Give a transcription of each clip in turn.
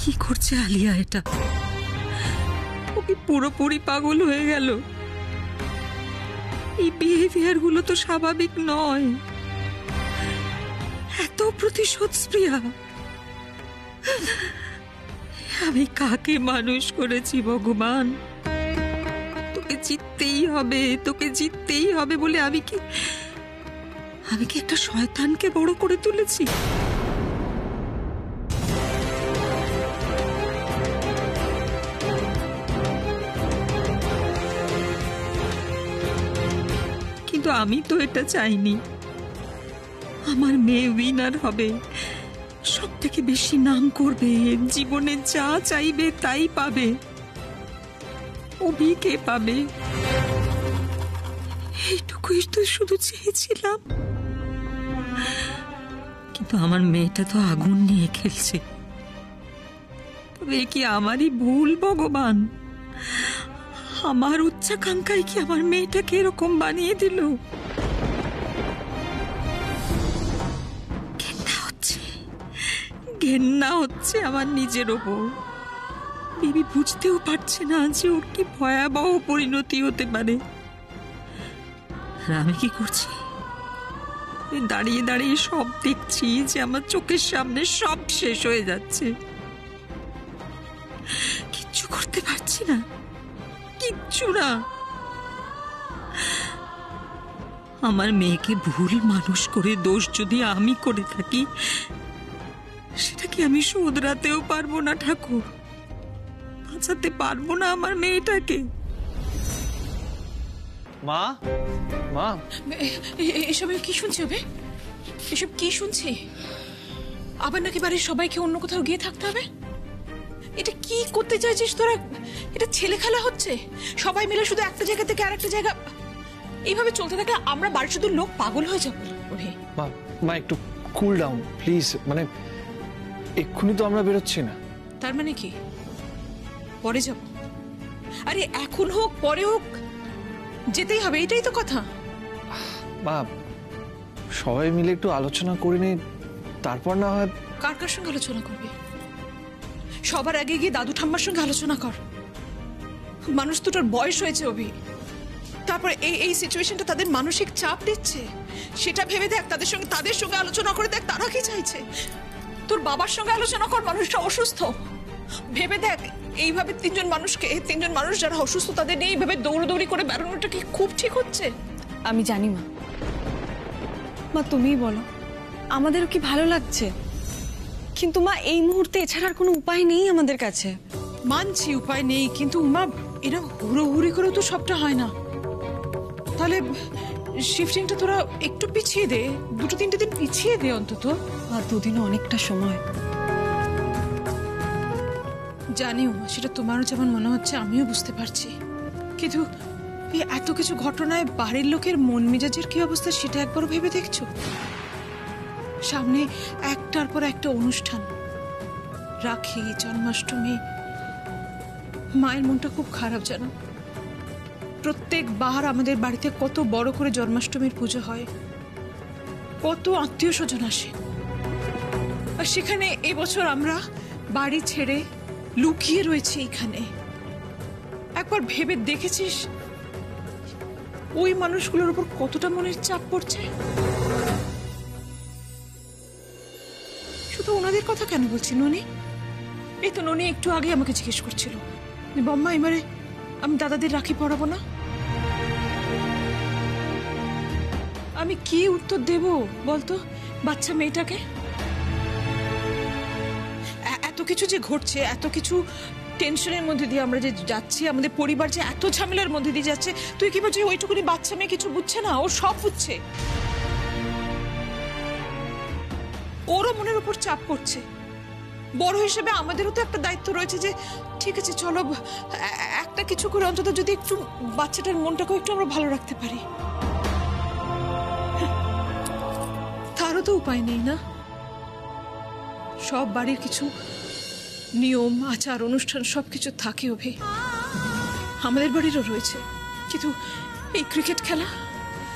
কি করছে আলিয়া? এটা ও কি পুরোপুরি পাগল হয়ে গেল? এই বিহেভিয়ার গুলো তো স্বাভাবিক নয়। এত প্রতিশোধ স্প্রিয়া, আমি কাকে মানুষ করেছি ভগবান? তোকে জিততেই হবে, তোকে জিততেই হবে বলে আমি কি একটা শয়তানকে বড় করে তুলেছি? কিন্তু আমি তো এটা চাইনি। আমার মেয়ে উইনার হবে, সব থেকে বেশি নাম করবে, জীবনে যা চাইবে তাই পাবে। অভিকে পাবে, এইটুকুই তো শুধু চেয়েছিলাম। কিন্তু আমার মেয়েটা তো আগুন নিয়ে খেলছে। তবে কি আমারই ভুল ভগবান? আমার উচ্চাকাঙ্ক্ষায় কি আমার মেয়েটাকে এরকম বানিয়ে দিল? ঘেন্না হচ্ছে আমার নিজের ওপর। বেবি বুঝতেও পারছে না যে ওর কি ভয়াবহ পরিণতি হতে পারে। আমি কি করছি? দাঁড়িয়ে দাঁড়িয়ে সব দেখছি যে আমার চোখের সামনে সব শেষ হয়ে যাচ্ছে। কিচ্ছু করতে পারছি না, কিচ্ছু না। আমার মেয়েকে ভুল মানুষ করে দোষ যদি আমি করে থাকি, সেটা কি আমি শোধরাতেও পারবো না ঠাকুর? বাঁচাতে পারবো না আমার মেয়েটাকে। মা, মা, এসব কি শুনছি? হবে এসব কি শুনছি? আবার নাকি বাড়ির সবাইকে অন্য কোথাও গিয়ে থাকতে হবে? এটা কি করতে চাইছিস তোরা? এটা ছেলে খেলা হচ্ছে। সবাই মিলে শুধু একটা জায়গা থেকে আরেকটা জায়গা। এইভাবে চলতে থাকলে আমরা বাড়ির শুধু লোক পাগল হয়ে যাবো। মা, মা একটু কুল ডাউন প্লিজ। মানে এক্ষুনি তো আমরা বেরোচ্ছি না। তার মানে কি পরে যাব? আরে এখন হোক পরে হোক, যেতেই হবে, এটাই তো কথা। মা, সবাই মিলে একটু আলোচনা করে নি, তারপর না হয়। কার কার সঙ্গে আলোচনা করবি? সবার আগে গিয়ে দাদু ঠাম্মার সঙ্গে আলোচনা কর। মানুষ দুটোর বয়স হয়েছে অভি। তারপর এই সিচুয়েশনটা তাদের মানসিক চাপ দিচ্ছে, সেটা ভেবে দেখ। তাদের সঙ্গে আলোচনা করে দেখ তারা কি চাইছে। তোর বাবার সঙ্গে আলোচনা কর, মানুষটা অসুস্থ। ভেবে দেখ এইভাবে তিনজন মানুষ যারা অসুস্থ তাদের নিয়ে এইভাবে দৌড়দৌড়ি করে বেড়ানোটা কি খুব ঠিক হচ্ছে? আমি জানি মা। মা তুমিই বলো, আমাদেরও কি ভালো লাগছে? কিন্তু মা এই মুহূর্তে এছাড়া আর কোনো উপায় নেই আমাদের কাছে। মানছি উপায় নেই, কিন্তু মা এরা হুড়োহুড়ি করেও তো সবটা হয় না। তাহলে শিফটিংটা তোরা একটু পিছিয়ে দে, 2-3 দিন পিছিয়ে দে অন্তত। আর দুদিনও অনেকটা সময়। জানিও সেটা তোমারও যেমন মনে হচ্ছে, আমিও বুঝতে পারছি। কিন্তু এই এত কিছু ঘটনায় বাড়ির লোকের মন মেজাজের কি অবস্থা সেটা একবারও ভেবে দেখছো? সামনে একটার পর একটা অনুষ্ঠান, রাখি, জন্মাষ্টমী। মায়ের মনটা খুব খারাপ জানো। প্রত্যেকবার আমাদের বাড়িতে কত বড় করে জন্মাষ্টমীর পুজো হয়, কত আত্মীয় স্বজন আসে, আর সেখানে এবছর আমরা বাড়ি ছেড়ে লুকিয়ে রয়েছে এখানে। একবার ভেবে দেখেছিস ওই মানুষগুলোর উপর কতটা মনের চাপ পড়ছে? শুধু ওনাদের কথা কেন বলছি ননি? এই তো ননি একটু আগে আমাকে জিজ্ঞেস করছিল, বম্মা এবারে আমি দাদাদের রাখি পরাবো না। আমি কি উত্তর দেব বলতো বাচ্চা মেয়েটাকে? এত কিছু যে ঘটছে, এত কিছু টেনশনের মধ্যে দিয়ে আমরা যে যাচ্ছি, আমাদের পরিবার যে এত ঝামেলার মধ্যে দিয়ে যাচ্ছে, তুই কি বলছিস ওইটুকুনি বাচ্চা মেয়ে কিছু বুঝছে না? ও সব বুঝছে। ওরও মনের উপর চাপ পড়ছে। বড় হিসেবে আমাদেরও তো একটা দায়িত্ব রয়েছে যে ঠিক আছে চলো একটা কিছু করে অন্তত যদি একটু বাচ্চাটার মনটাকে একটু আমরা ভালো রাখতে পারি। তারও তো উপায় নেই না। সব বাড়ির কিছু নিয়ম আচার অনুষ্ঠান সবকিছু থাকে অভি, আমাদের বাড়িরও রয়েছে। কিন্তু এই ক্রিকেট খেলা,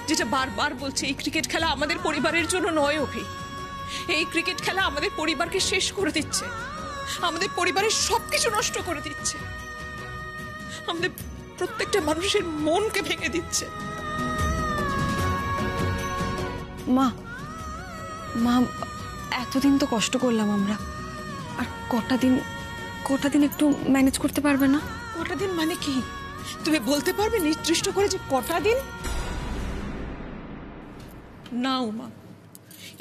যেটা বারবার বলছে, এই ক্রিকেট খেলা আমাদের পরিবারের জন্য নয় অভি। এই ক্রিকেট খেলা আমাদের পরিবারকে শেষ করে দিচ্ছে। আমাদের পরিবারের সবকিছু নষ্ট করে দিচ্ছে, আমাদের প্রত্যেকটা মানুষের মনকে ভেঙে দিচ্ছে। মা মা এতদিন তো কষ্ট করলাম আমরা, আর কটা দিন একটু ম্যানেজ করতে পারবে না? কটা দিন মানে কি? তুমি বলতে পারবে নির্দিষ্ট করে যে কটা দিন? না উমা,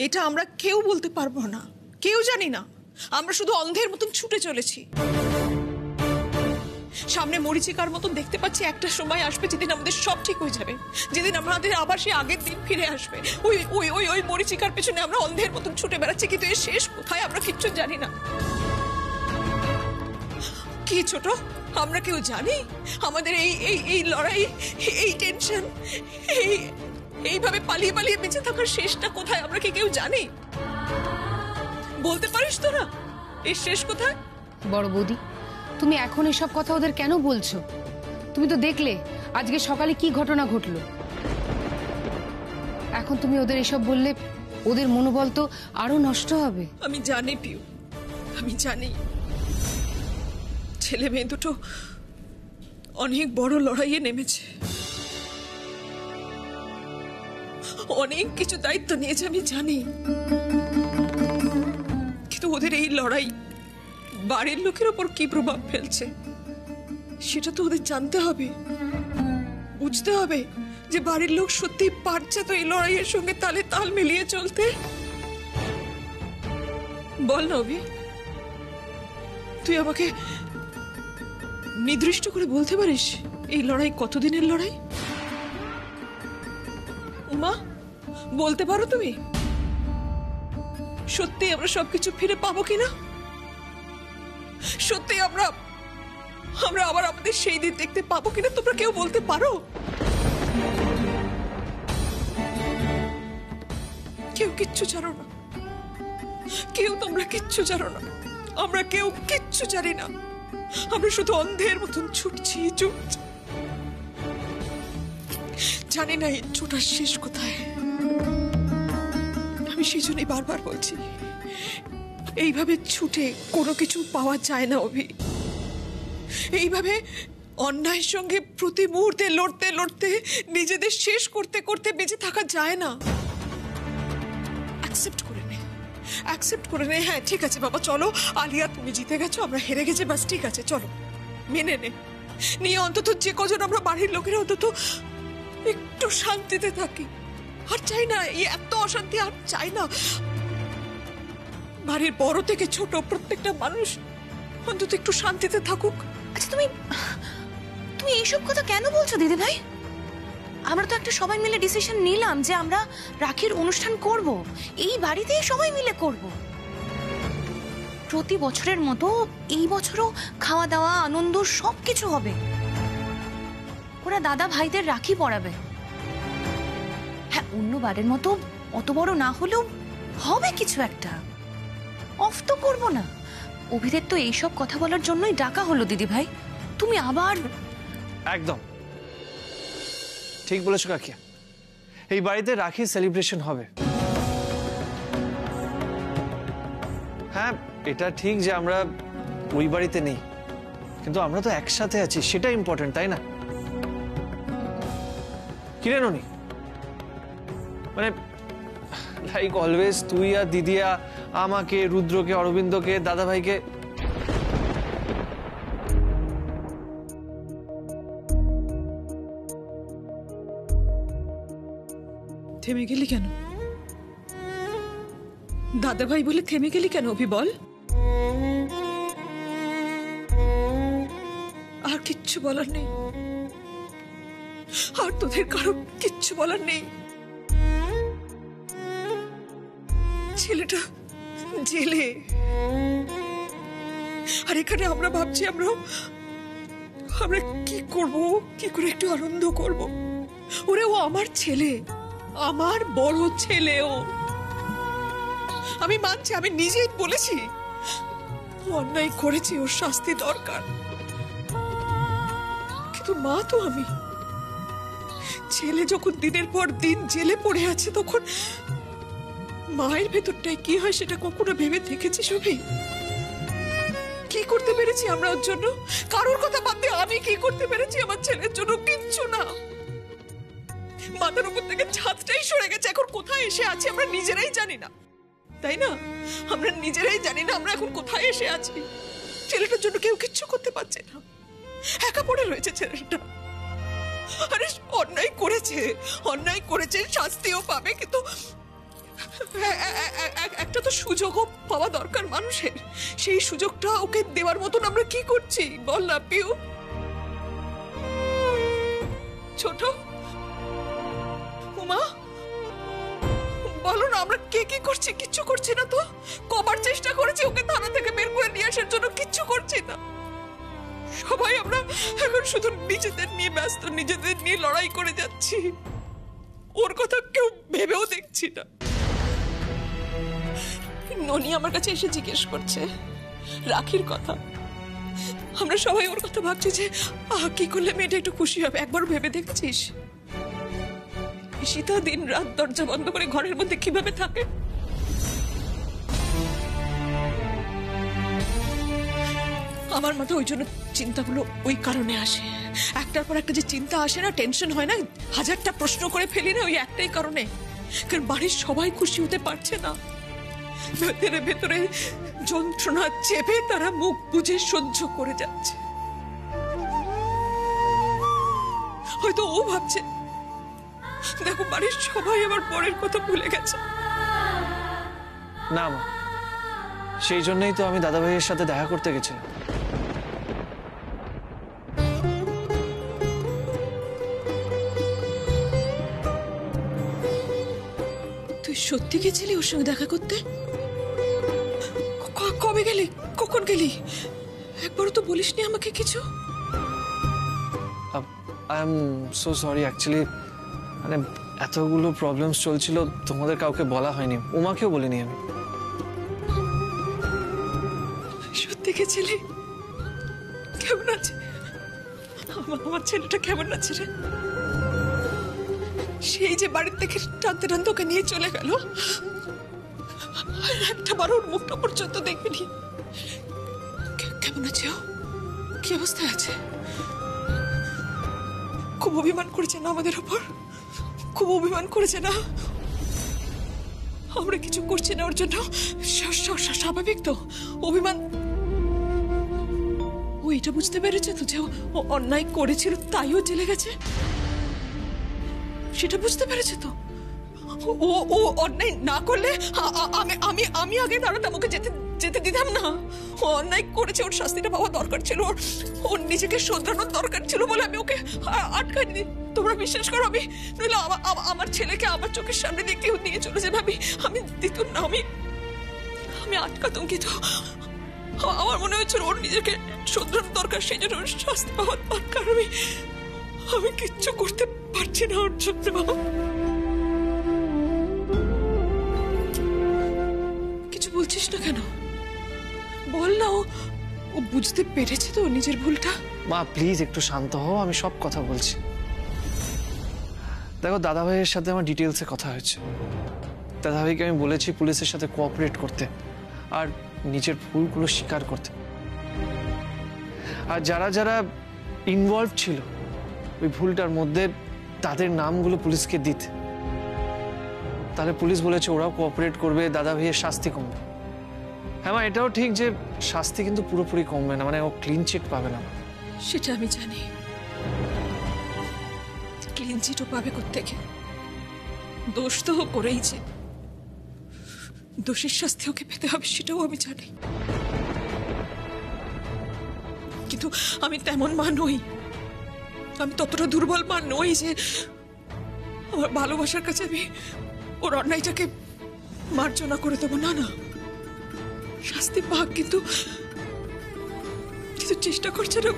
এটা আমরা কেউ বলতে পারবো না, কেউ জানি না। আমরা শুধু অন্ধের মতন ছুটে চলেছি। সামনে মরীচিকার মতন দেখতে পাচ্ছি একটা সময় আসবে যেদিন আমাদের সব ঠিক হয়ে যাবে, যেদিন আমাদের আবার সেই আগের দিন ফিরে আসবে। ওই ওই ওই ওই মরীচিকার পেছনে আমরা অন্ধের মতন ছুটে বেড়াচ্ছি, কিন্তু এর শেষ কোথায় আমরা কিচ্ছু জানি না। কি ছোট, আমরা কেউ জানি আমাদের এই এই এই লড়াই, এই টেনশন, এইভাবে পালিয়ে পালিয়ে বেঁচে থাকার শেষটা কোথায় আমরা কি কেউ জানি? বলতে পারিস তোরা এর শেষ কোথায়? বড় বৌদি, তুমি এখন এসব কথা ওদের কেন বলছো? তুমি তো দেখলে আজকে সকালে কি ঘটনা ঘটলো। এখন তুমি ওদের এসব বললে ওদের মনোবল তো আরো নষ্ট হবে। আমি জানি পিউ, আমি জানি ছেলে মেয়ে দুটো অনেক বড় লড়াইয়ে নেমেছে, অনেক কিছু দায়িত্ব নিয়েছে, আমি জানি। কিন্তু ওদের এই লড়াই বাড়ির লোকের ওপর কি প্রভাব ফেলছে সেটা তো ওদের জানতে হবে, বুঝতে হবে যে বাড়ির লোক সত্যি পারছে তো এই লড়াইয়ের সঙ্গে তালে তাল মিলিয়ে চলতে। বল না অভি, তুই আমাকে নির্দিষ্ট করে বলতে পারিস এই লড়াই কতদিনের লড়াই? উমা, বলতে পারো তুমি? সত্যি আমরা সবকিছু ফিরে পাবো কিনা? সত্যি আমরা আবার আমাদের সেই দিন দেখতে পাবো কিনা তোমরা কেউ বলতে পারো? কেউ কিচ্ছু জানো না, কেউ তোমরা কিচ্ছু জানো না, আমরা কেউ কিচ্ছু জানি না। আমরা শুধু অন্ধের মতন ছুটছি। জানি না এই ছোটার শেষ কোথায়। আমি সেই জন্যই বারবার বলছি, এইভাবে ছুটে কোনো কিছু পাওয়া যায় না অভি। এইভাবে অন্যায়ের সঙ্গে প্রতি মুহূর্তে লড়তে লড়তে নিজেদের শেষ করতে করতে বেঁচে থাকা যায় না। অ্যাকসেপ্ট করে নে। হ্যাঁ ঠিক আছে বাবা, চলো আলিয়া তুমি জিতে গেছো, আমরা হেরে গেছি, বাস ঠিক আছে, চলো মেনে নে। নিয়ে অন্তত যে কজন আমরা বাড়ির লোকেরা অন্তত একটু শান্তিতে থাকি। আর চাই না এই এত অশান্তি, আর চাই না। বাড়ির বড় থেকে ছোট প্রত্যেকটা মানুষ অন্তত একটু শান্তিতে থাকুক। আচ্ছা তুমি এইসব কথা কেন বলছো দিদি ভাই? আমরা তো একটা সবাই মিলে ডিসিশন নিলাম যে আমরা রাখির অনুষ্ঠান করব, এই বাড়িতেই সবাই মিলে করব। প্রতি বছরের মতো এই বছরও খাওয়া দাওয়া আনন্দ সবকিছু হবে। ওরা দাদা ভাইদের রাখি পরাবে। হ্যাঁ, অন্যবারের মতো অত বড় না হলেও হবে কিছু একটা। অফ তো করবো না। অভিদের তো এইসব কথা বলার জন্যই ডাকা হলো দিদি ভাই। তুমি আবার একদম ঠিক বলেছো কাকিয়া, এই বাড়িতে রাখি সেলিব্রেশন হবে। হ্যাঁ, এটা ঠিক যে আমরা ওই বাড়িতে নেই, কিন্তু আমরা তো একসাথে আছি, সেটা ইম্পর্টেন্ট, তাই না? কিরে ননি, মানে লাইক অলওয়েজ তুই আর দিদিয়া আমাকে, রুদ্রকে, অরবিন্দকে, দাদা ভাইকে থেমে গেলি কেন? দাদা ভাই বলে থেমে গেলি কেন অভি, বল। আর কিচ্ছু বলার নেই, আর তোদের কারো কিচ্ছু বলার নেই। ছেলেটা জেলে, আর এখানে আমরা ভাবছি আমরা কি করব, কি করে একটু আনন্দ করব। ওরে ও আমার ছেলে, আমার বড় ছেলে। ও আমি মানছি, আমি নিজেই বলেছি অন্যায় করেছি, ওর শাস্তি দরকার। কিন্তু মা তো আমি। ছেলে যখন দিনের পর দিন জেলে পড়ে আছে, তখন মায়ের ভেতরটায় কি হয় সেটা কখনো ভেবে দেখেছিস অভি? কি করতে পেরেছি আমরা ওর জন্য? কারোর কথা বাদ দিয়ে আমি কি করতে পেরেছি আমার ছেলের জন্য? কিচ্ছু না। মাথার উপর থেকে ছাদটাই সরে গেছে, এখন কোথায় এসে আছি আমরা নিজেরাই জানি না, তাই না? আমরা নিজেরাই জানি না আমরা এখন কোথায় এসে আছি। ছেলেটার জন্য কেউ কিচ্ছু করতে পারছে না, একা পড়ে রয়েছে ছেলেটা। আরে অন্যায় করেছে, শাস্তিও পাবে, কিন্তু একটা তো সুযোগও পাওয়া দরকার মানুষের। সেই সুযোগটা ওকে দেওয়ার মতন আমরা কি করছি বল না পিউ? ছোট উমা, বলো না আমরা কে কি করছি? কিচ্ছু করছি না তো। কবার চেষ্টা করেছি ওকে থানা থেকে বের করে নিয়ে আসার জন্য, কিচ্ছু করছি না। সবাই আমরা এখন শুধু নিজেদের নিয়ে ব্যস্ত, নিজেদের নিয়ে লড়াই করে যাচ্ছি, ওর কথা কেউ ভেবেও দেখছি না। ননি আমার কাছে এসে জিজ্ঞেস করছে রাখির কথা। আমরা সবাই ওর কথা ভাবছি যে কি করলে মেয়েটা একটু খুশি হবে। একবার ভেবে দেখছিস সীতা দিন রাত দরজা বন্ধ করে ঘরের মধ্যে কিভাবে থাকে? আমার মাথায় ওই জন্য চিন্তাগুলো ওই কারণে আসে। একটার পর একটা যে চিন্তা আসে না, টেনশন হয় না, হাজারটা প্রশ্ন করে ফেলি না, ওই একটাই কারণে, কারণ বাড়ির সবাই খুশি হতে পারছে না। ভেতরে ভেতরে যন্ত্রণা চেপে তারা মুখ বুজে সহ্য করে যাচ্ছে। হয়তো ও ভাবছে দেখো বাড়ির সবাই আমার পরের কথা ভুলে গেছে। না মা, সেই জন্যই তো আমি দাদা ভাইয়ের সাথে দেখা করতে গেছিলাম। তুই সত্যি গেছিলি ওর সঙ্গে দেখা করতে? কবে গেলি? কখন গেলি? একবারও তো বলিসনি আমাকে কিছু। I am so sorry, actually মানে এতগুলো প্রবলেমস চলছিল, তোমাদের কাউকে বলা হয়নি, উমাকেও বলিনি আমি। সত্যি গেছিলি? কেমন আছে আমার ছেলেটা? কেমন আছে রে? সেই যে বাড়ির থেকে টানতে টানতে ওকে নিয়ে চলে গেল, একটা বার ওর মুখটা পর্যন্ত দেখবিনি। কেমন আছে ও? কি অবস্থায় আছে? খুব অভিমান করেছে না আমাদের উপর? খুব অভিমান করেছে না? আমরা কিছু করছি না ওর জন্য, স্বাভাবিক তো অভিমান। ও এটা বুঝতে পেরেছে তো যে ও অন্যায় করেছিল, তাইও জেলে গেছে, সেটা বুঝতে পেরেছে তো? ও অন্যায় না করলে আমি আগে দাঁড়াতাম, ওকে যেতে দিতাম না। ও অন্যায় করেছে, ওর শাস্তিটা পাওয়া দরকার ছিল, ওর নিজেকে শোধরানোর দরকার ছিল বলে আমি ওকে আটকাইনি। তোমরা বিশ্বাস করো, আমি নইলে আমার ছেলেকে আমার চোখের সামনে দিয়ে কেউ নিয়ে চলে যাবে, আমি দিতাম না, আমি আটকাতাম। কিন্তু আমার মনে হয়েছিল ওর নিজেকে শোধরানোর দরকার, সেই জন্য ওর শাস্তি পাওয়ার দরকার। আমি কিচ্ছু করতে পারছি না ওর জন্য। কিছু বলছিস না কেন? বল না, ও বুঝতে পেরেছে তো নিজের ভুলটা? মা প্লিজ একটু শান্ত হও, আমি সব কথা বলছি। দেখো দাদা ভাইয়ের সাথে আমার ডিটেলসে কথা হয়েছে। দাদা ভাইকে আমি বলেছি পুলিশের সাথে কোঅপারেট করতে আর নিজের ভুলগুলো স্বীকার করতে, আর যারা যারা ইনভলভ ছিল ওই ভুলটার মধ্যে তাদের নামগুলো পুলিশকে দিতে। তাহলে পুলিশ বলেছে ওরাও কোঅপারেট করবে, দাদা ভাইয়ের শাস্তি কমবে। হ্যাঁ মা, এটাও ঠিক যে শাস্তি কিন্তু পুরোপুরি কমবে না, মানে ও ক্লিন চিট পাবে না। সেটা আমি জানি, ক্লিন চিটও পাবে কোত্থেকে? দোষ তো ও করেইছে, দোষের শাস্তি ওকে পেতে হবে সেটাও আমি জানি। কিন্তু আমি তেমন মা নই, আমি ততটা দুর্বল মা নই যে আমার ভালোবাসার কাছে আমি ওর অন্যায়টাকে মার্জনা করে দেবো। না না, শাস্তি পাক, কিন্তু চেষ্টা করছে না।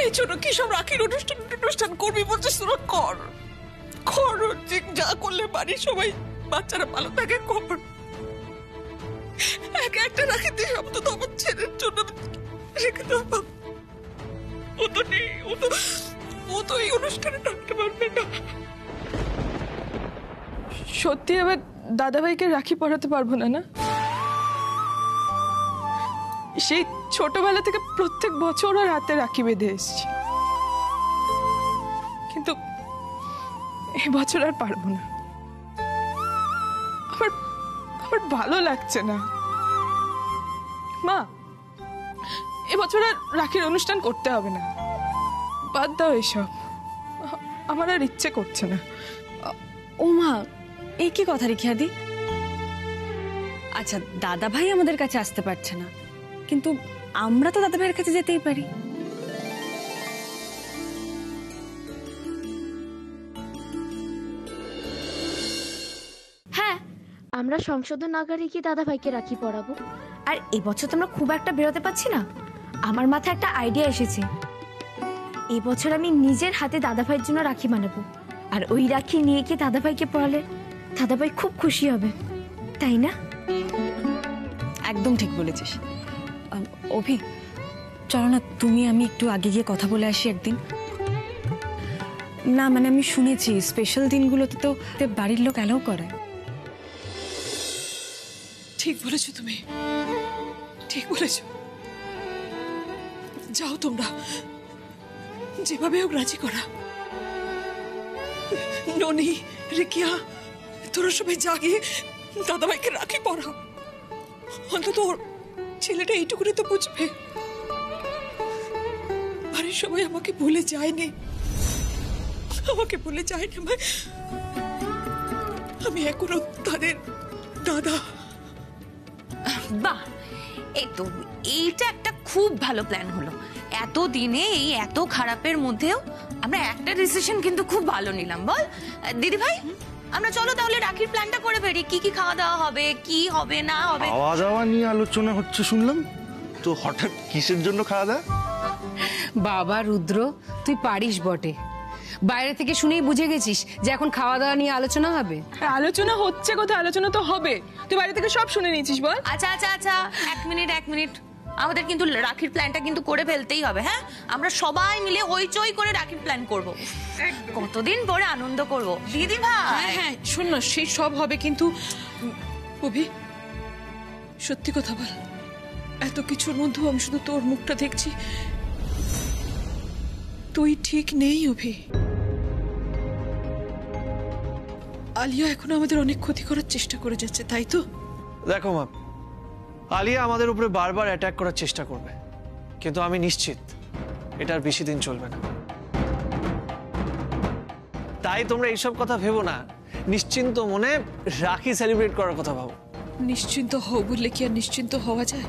এই জন্য কি সব রাখির অনুষ্ঠান করবি বলছিস? তোরা কর, যা করলে বাড়ির সবাই বাচ্চারা ভালো থাকে কর। একটা রাখি দিয়ে অন্তত আমার ছেলের জন্য রেখে দেবো। ও তো নেই, ও তো এই অনুষ্ঠানে থাকতে পারবে না। সত্যি এবার দাদাভাইকে রাখি পরাতে পারবো না? না সেই ছোটবেলা থেকে প্রত্যেক বছর ওর হাতে রাখি বেঁধে এসেছি, কিন্তু এবছর আর পারবো না। আমার ভালো লাগছে না মা, এবছর আর রাখির অনুষ্ঠান করতে হবে না, বাদ দাও এসব, আমার আর ইচ্ছে করছে না। ও মা, এই কি কথা রেখে দি? আচ্ছা, দাদা ভাই আমাদের কাছে আসতে পারছে না, কিন্তু আমরা তো দাদা ভাইয়ের কাছে যেতেই পারি। হ্যাঁ, আমরা সংশোধনাগারে গিয়ে দাদা ভাইকে রাখি পরাবো। আর এবছর তো আমরা খুব একটা বেরোতে পারছি না, আমার মাথায় একটা আইডিয়া এসেছে। এবছর আমি নিজের হাতে দাদা ভাইয়ের জন্য রাখি বানাবো, আর ওই রাখি নিয়ে গিয়ে দাদা ভাইকে পরালে দাদা ভাই খুব খুশি হবে, তাই না? একদম ঠিক বলেছিস। অভি, চলো না তুমি আমি একটু আগে গিয়ে কথা বলে আসি একদিন। না মানে আমি শুনেছি স্পেশাল দিনগুলোতে তো বাড়ির লোক অ্যালাউ করে। ঠিক বলেছো তুমি, ঠিক বলেছো। যাও তোমরা, যেভাবে হোক রাজি করা। ননি, রিকিয়া, তোরা সবাই জাগিয়ে দাদাভাইকে রাখি পরাও, অন্তত ওর ছেলেটা এইটুকুনি তো বুঝবে। বাড়ির সবাই আমাকে ভুলে যায়নি, আমাকে ভুলে যায়নি। আমি এখনো তাদের দাদা। বাহ, এই তো, এইটা একটা খুব ভালো প্ল্যান হলো। এত দিনে এই এত খারাপের মধ্যেও আমরা একটা ডিসিশন কিন্তু খুব ভালো নিলাম। বল দিদি ভাই, আমরা চলো তাহলে রাখির প্ল্যানটা করে ফেলি। কি কি খাওয়া দাওয়া হবে, কি হবে না হবে। খাওয়া দাওয়া নিয়ে আলোচনা হচ্ছে শুনলাম, তো হঠাৎ কিসের জন্য খাওয়া দাওয়া? বাবা রুদ্র, তুই পারিস বটে, বাইরে থেকে শুনেই বুঝে গেছিস যে এখন খাওয়া দাওয়া নিয়ে আলোচনা হবে। আলোচনা হচ্ছে কোথায়? আলোচনা তো হবে, তুই বাড়ি থেকে সব শুনে নিয়েছিস। বল। আচ্ছা আচ্ছা আচ্ছা, এক মিনিট, আমাদের কিন্তু রাখির প্ল্যানটা কিন্তু করে ফেলতেই হবে। হ্যাঁ, আমরা সবাই মিলে হইচই করে রাখির প্ল্যান করব, কতদিন পরে আনন্দ করব দিদি ভাই। হ্যাঁ হ্যাঁ, শোন না, সেই সব হবে, কিন্তু অভি সত্যি কথা বল, এত কিছুর মধ্যেও আমি শুধু তোর মুখটা দেখছি, তুই ঠিক নেই অভি। আলিয়া এখনো আমাদের অনেক ক্ষতি করার চেষ্টা করে যাচ্ছে, তাই তো? দেখো মা, আলিয়া আমাদের উপরে বারবার অ্যাটাক করার চেষ্টা করবে, কিন্তু আমি নিশ্চিত এটা আর বেশি দিন চলবে না। তাই তোমরা এইসব কথা ভেবো না, নিশ্চিন্ত মনে রাখি সেলিব্রেট করার কথা ভাবো। নিশ্চিন্ত হও বললে কি আর নিশ্চিন্ত হওয়া যায়?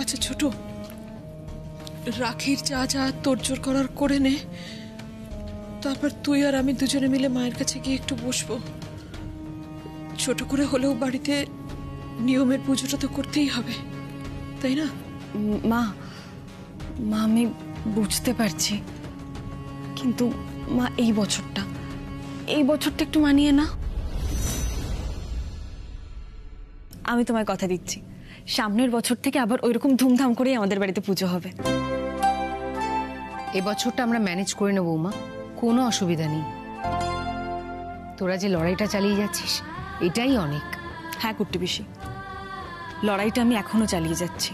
আচ্ছা ছোট, রাখির যা যা তোড়জোড় করার করে নে, তারপর তুই আর আমি দুজনে মিলে মায়ের কাছে গিয়ে একটু বসবো। ছোট করে হলেও বাড়িতে নিয়মের পুজোটা তো করতেই হবে, তাই না? মা, আমি বুঝতে পারছি, কিন্তু মা এই বছরটা একটু মানিয়ে না। আমি তোমায় কথা দিচ্ছি, সামনের বছর থেকে আবার ওইরকম ধুমধাম করেই আমাদের বাড়িতে পুজো হবে। এবছরটা আমরা ম্যানেজ করে নেবো মা, কোনো অসুবিধা নেই। তোরা যে লড়াইটা চালিয়ে যাচ্ছিস এটাই অনেক। হ্যাঁ কুট্টি পিসি, লড়াইটা আমি এখনো চালিয়ে যাচ্ছি,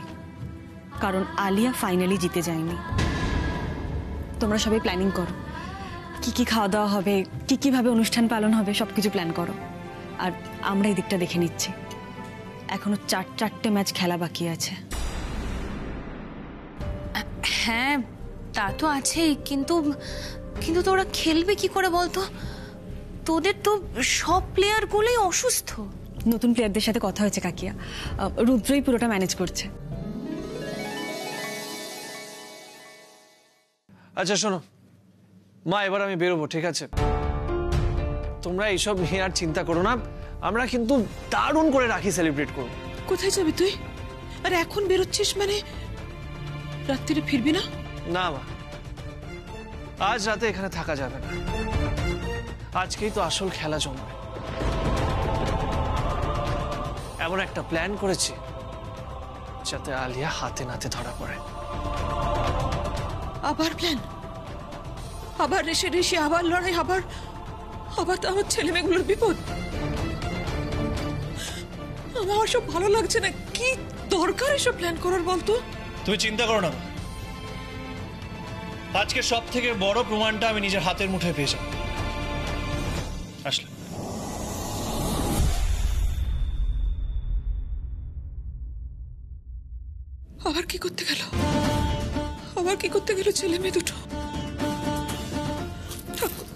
কারণ আলিয়া ফাইনালি জিতে যায়নি। তোমরা সবাই প্ল্যানিং করো, কি কি খাওয়া দাওয়া হবে, কিভাবে অনুষ্ঠান পালন হবে, সবকিছু প্ল্যান করো। আর আমরা এই দিকটা দেখে নিচ্ছি, এখনো চারটে ম্যাচ খেলা বাকি আছে। হ্যাঁ তা তো আছেই, কিন্তু তোরা খেলবে কি করে বলতো? তোদের তো সব প্লেয়ার গুলোই অসুস্থ। নতুন প্লেয়ারদের সাথে কথা হয়েছে কাকিয়া, রুদ্রই পুরোটা ম্যানেজ করছে। আচ্ছা শোনো মা, এবার আমি বেরোবো, ঠিক আছে? তোমরা এইসব নিয়ে আর চিন্তা করো না, আমরা কিন্তু দারুণ করে রাখি সেলিব্রেট করবো। কোথায় যাবি তুই? আর এখন বেরোচ্ছিস মানে রাত্রিরে ফিরবি না? না মা, আজ রাতে এখানে থাকা যাবে না, আজকেই তো আসল খেলা জমবে। এমন একটা প্ল্যান করেছি যাতে আলিয়া হাতে নাতে ধরা পড়ে। আবার প্ল্যান, আবার রেশে আবার লড়াই, আবার তো আমার ছেলে মেয়েগুলোর বিপদ। আমার সব ভালো লাগছে না, কি দরকার এসব প্ল্যান করার বলতো? তুমি চিন্তা করো না মা। আজকে সব থেকে বড় প্রমাণটা আমি নিজের হাতের মুঠোয় পেয়ে যাব। আসলে আবার কি করতে গেল? আবার কি করতে গেল ছেলে মেয়ে দুটো? ঠাকুর,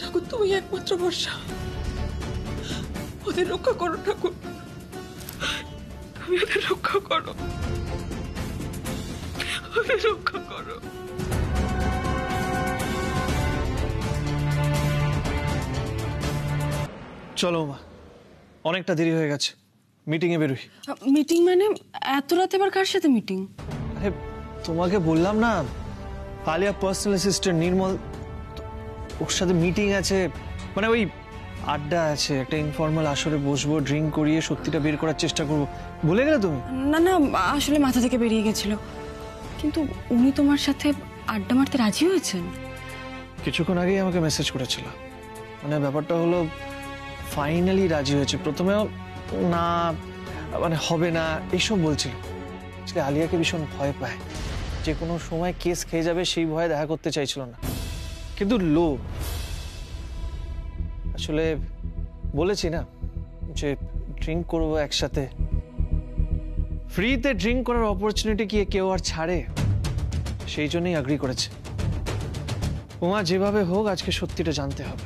ঠাকুর তুমি একমাত্র ভরসা, ওদের রক্ষা করো ঠাকুর, তুমি ওদের রক্ষা করো, ওদের রক্ষা করো। চলো মা, অনেকটা দেরি হয়ে গেছে, মিটিংয়ে বেরোই। মিটিং মানে এত রাতে আবার কার সাথে মিটিং? আরে তোমাকে বললাম না, আলিয়া পার্সোনাল অ্যাসিস্ট্যান্ট নির্মল, ওর সাথে মিটিং আছে, মানে ওই আড্ডা আছে, একটা ইনফর্মাল আসরে বসবো, ড্রিঙ্ক করিয়ে সত্যিটা বের করার চেষ্টা করবো। ভুলে গেলে তুমি? না না, আসলে মাথা থেকে বেরিয়ে গেছিল। কিন্তু উনি তোমার সাথে আড্ডা মারতে রাজি হয়েছেন? কিছুক্ষণ আগেই আমাকে মেসেজ করেছিল। মানে ব্যাপারটা হলো ফাইনালি রাজি হয়েছে। প্রথমেও না, মানে হবে না এইসব বলছিল। আলিয়াকে ভীষণ ভয় পায়, যে কোনো সময় কেস খেয়ে যাবে সেই ভয়ে দেখা করতে চাইছিল না। কিন্তু লোভ, আসলে বলেছি না যে ড্রিঙ্ক করবো একসাথে, ফ্রিতে ড্রিঙ্ক করার অপরচুনিটি কি কেউ আর ছাড়ে? সেই জন্যই এগ্রি করেছে। উমা যেভাবে হোক আজকে সত্যিটা জানতে হবে।